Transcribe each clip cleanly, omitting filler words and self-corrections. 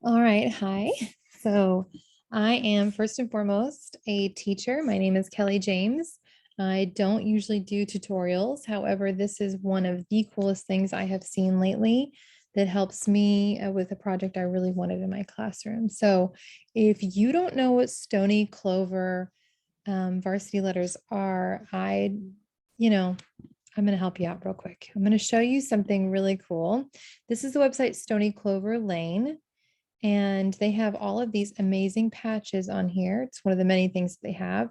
All right. Hi. So I am first and foremost a teacher. My name is Kelly James. I don't usually do tutorials. However, this is one of the coolest things I have seen lately that helps me with a project I really wanted in my classroom. So if you don't know what Stoney Clover varsity letters are, I'm going to help you out real quick. I'm going to show you something really cool. This is the website Stoney Clover Lane. And they have all of these amazing patches on here. It's one of the many things that they have.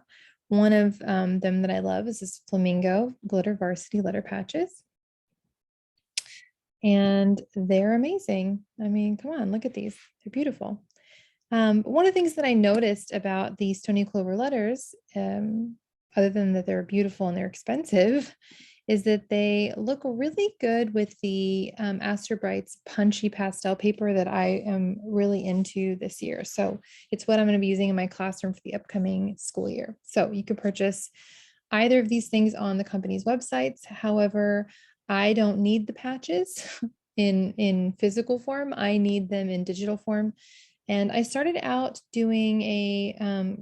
One of them that I love is this flamingo glitter varsity letter patches. And they're amazing. I mean, come on, look at these. They're beautiful. One of the things that I noticed about these Stoney Clover letters, other than that they're beautiful and they're expensive, is that they look really good with the Astrobrights Punchy Pastel paper that I am really into this year. So it's what I'm going to be using in my classroom for the upcoming school year. So you can purchase either of these things on the company's websites. However, I don't need the patches in physical form. I need them in digital form. And I started out doing a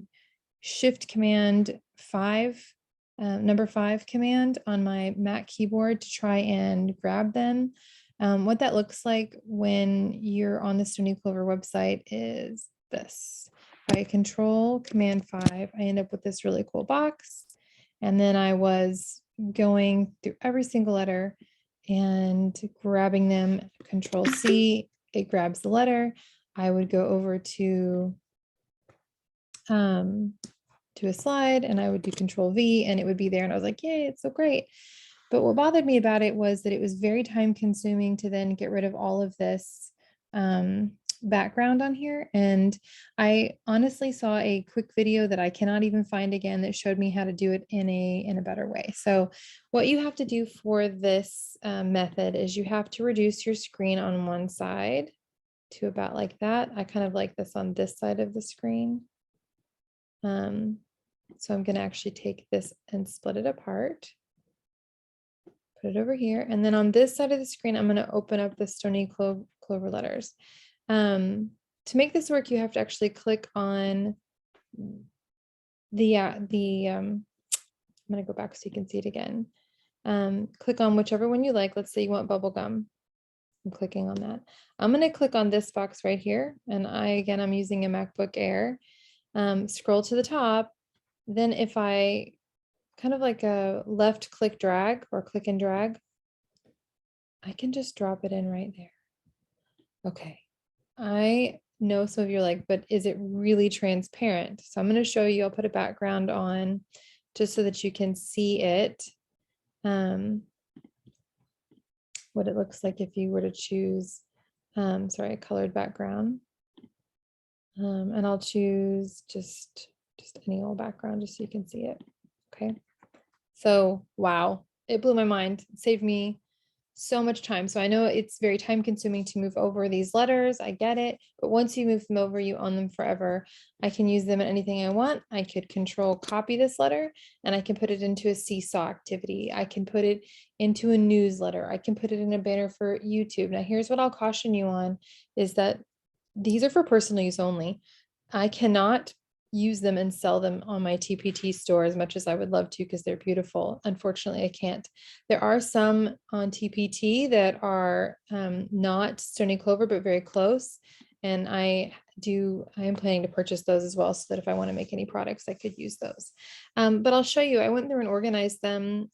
Shift Command 5, number 5 command on my Mac keyboard to try and grab them. What that looks like when you're on the Stoney Clover website is this. I control Command 5, I end up with this really cool box. And then I was going through every single letter and grabbing them. Control C, it grabs the letter. I would go over to a slide and I would do Control V and it would be there. And I was like, yay, it's so great. But what bothered me about it was that it was very time consuming to then get rid of all of this background on here. And I honestly saw a quick video that I cannot even find again that showed me how to do it in a better way. So what you have to do for this method is you have to reduce your screen on one side to about like that. I kind of like this on this side of the screen. So I'm going to actually take this and split it apart, put it over here. And then on this side of the screen, I'm going to open up the Stoney Clover letters. To make this work, you have to actually click on I'm going to go back so you can see it again. Click on whichever one you like. Let's say you want bubble gum. I'm clicking on that. I'm going to click on this box right here. And I'm using a MacBook Air. Scroll to the top. Then if I kind of like a left click drag or click and drag, I can just drop it in right there. Okay. I know some of you are like, but is it really transparent? So I'm going to show you, I'll put a background on just so that you can see it. What it looks like if you were to choose, a colored background. And I'll choose just any old background just so you can see it. Okay. So, wow, it blew my mind. It saved me so much time. So I know it's very time consuming to move over these letters. I get it. But once you move them over, you own them forever. I can use them in anything I want. I could control copy this letter and I can put it into a seesaw activity. I can put it into a newsletter. I can put it in a banner for YouTube. Now, here's what I'll caution you on is that these are for personal use only. I cannot use them and sell them on my TPT store as much as I would love to because they're beautiful. Unfortunately, I can't. There are some on TPT that are not Stoney Clover, but very close. And I am planning to purchase those as well so that if I want to make any products, I could use those. But I'll show you, I went through and organized them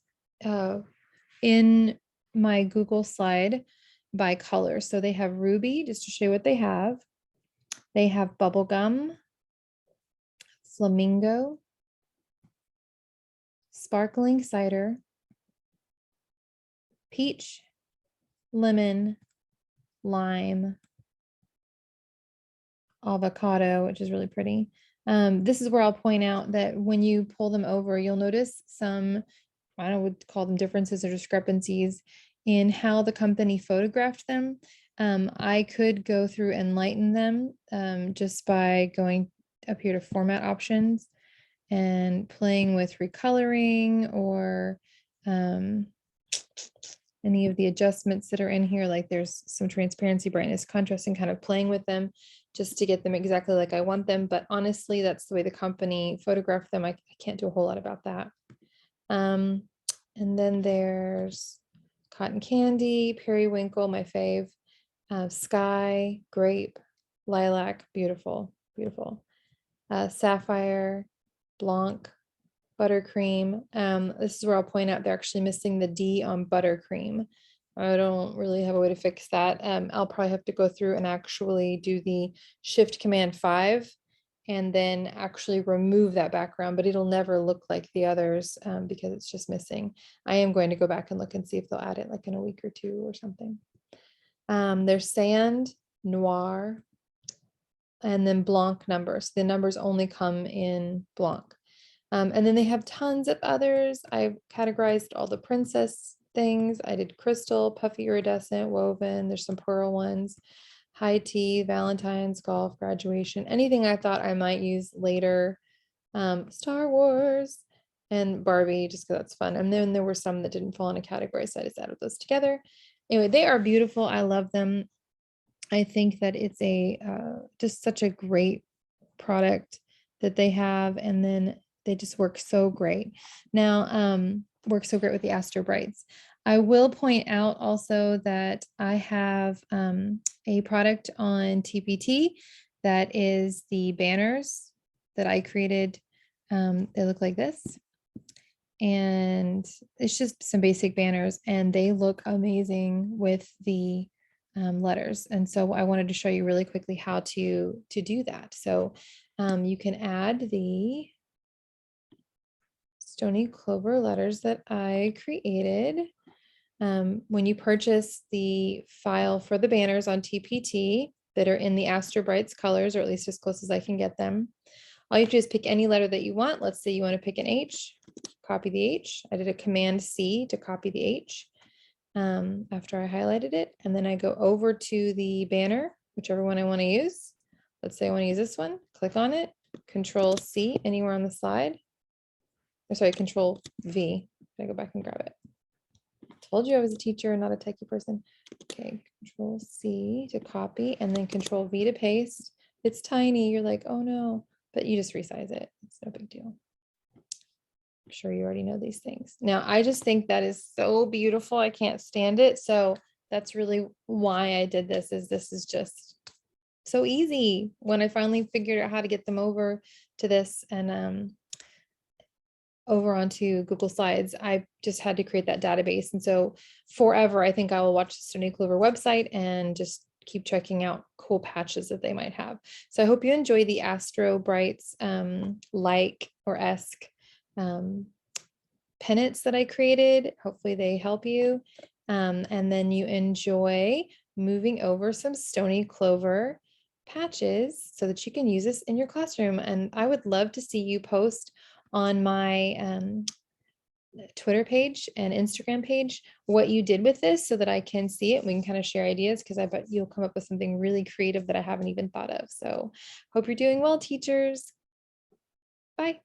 in my Google slide by color. So they have ruby, just to show you what they have. They have bubblegum, flamingo, sparkling cider, peach, lemon, lime, avocado, which is really pretty. This is where I'll point out that when you pull them over, you'll notice some, I don't would call them differences or discrepancies in how the company photographed them. I could go through and lighten them just by going up here to format options and playing with recoloring or any of the adjustments that are in here. Like there's some transparency, brightness, contrast, and kind of playing with them just to get them exactly like I want them. But honestly, that's the way the company photographed them. I can't do a whole lot about that. And then there's cotton candy, periwinkle, my fave, sky, grape, lilac, beautiful, beautiful. Sapphire, blanc, buttercream. This is where I'll point out they're actually missing the D on buttercream. I don't really have a way to fix that. I'll probably have to go through and actually do the Shift Command 5 and then actually remove that background, but it'll never look like the others because it's just missing. I am going to go back and look and see if they'll add it like in a week or two or something. There's sand, noir, and then blanc numbers. The numbers only come in blanc. And then they have tons of others. I've categorized all the princess things. I did crystal, puffy iridescent, woven. There's some pearl ones, high tea, Valentine's, golf, graduation, anything I thought I might use later. Star Wars and Barbie, just because that's fun. And then there were some that didn't fall in a category, so I just added those together. Anyway, they are beautiful. I love them. I think that it's a just such a great product that they have, and then they just work so great. Now, work so great with the Astrobrights. I will point out also that I have a product on TPT that is the banners that I created. They look like this. And it's just some basic banners, and they look amazing with the letters. And so I wanted to show you really quickly how to do that. So you can add the Stoney Clover letters that I created. When you purchase the file for the banners on TPT that are in the Astrobrights colors, or at least as close as I can get them, all you have to do is pick any letter that you want. Let's say you want to pick an H, copy the H. I did a Command C to copy the H after I highlighted it. And then I go over to the banner, whichever one I want to use. Let's say I want to use this one. Click on it, Control C anywhere on the slide. Or sorry, Control V. I go back and grab it. Told you I was a teacher, not a techie person. Okay, Control C to copy, and then Control V to paste. It's tiny. You're like, oh no, but you just resize it. It's no big deal. I'm sure you already know these things. Now, I just think that is so beautiful. I can't stand it. So that's really why I did this, is this is just so easy. When I finally figured out how to get them over to this and over onto Google Slides, I just had to create that database. And so forever, I think I will watch the Stoney Clover website and just keep checking out cool patches that they might have. So I hope you enjoy the Astrobrights like or esque pennants that I created. Hopefully they help you. And then you enjoy moving over some Stoney Clover patches so that you can use this in your classroom. And I would love to see you post on my Twitter page and Instagram page what you did with this so that I can see it. We can kind of share ideas, because I bet you'll come up with something really creative that I haven't even thought of. So hope you're doing well, teachers. Bye.